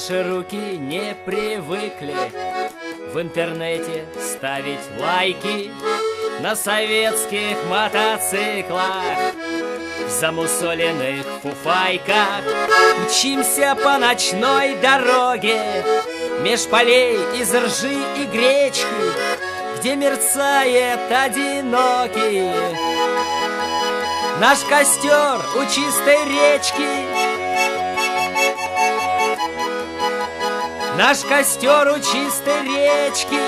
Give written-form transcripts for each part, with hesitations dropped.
Наши руки не привыкли в интернете ставить лайки на советских мотоциклах, в замусоленных фуфайках. Мчимся по ночной дороге меж полей из ржи и гречки, где мерцает одинокий наш костер у чистой речки. Наш костер у чистой речки.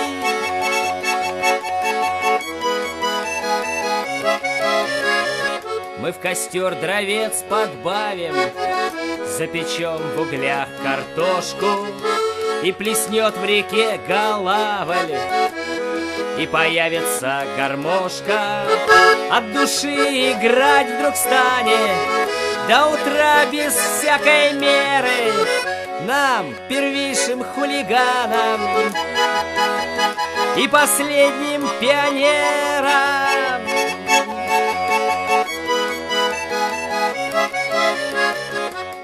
Мы в костер дровец подбавим, запечем в углях картошку, и плеснет в реке голавль, и появится гармошка. От души играть вдруг станет до утра без всякой меры. Нам, первейшим хулиганам и последним пионерам.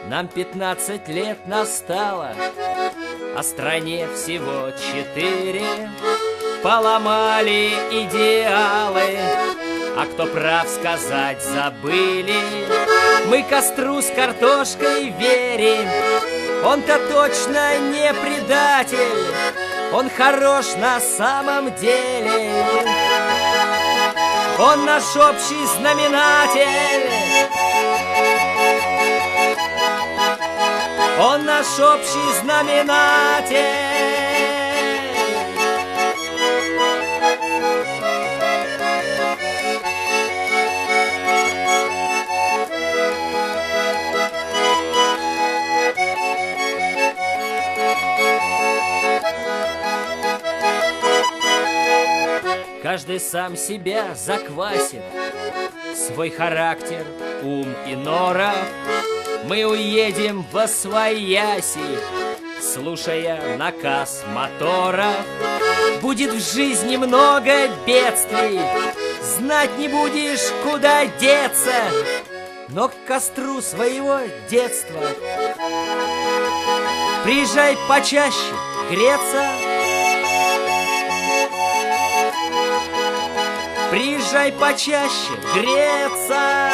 Нам 15 лет настало, а стране всего 4. Поломали идеалы, а кто прав сказать забыли. Мы костру с картошкой верим, он-то точно не предатель, он хорош на самом деле. Он наш общий знаменатель, он наш общий знаменатель. Каждый сам себя заквасит, свой характер, ум и норов. Мы уедем восвояси, слушая наказ мотора. Будет в жизни много бедствий, знать не будешь, куда деться, но к костру своего детства приезжай почаще греться. Приезжай почаще греться.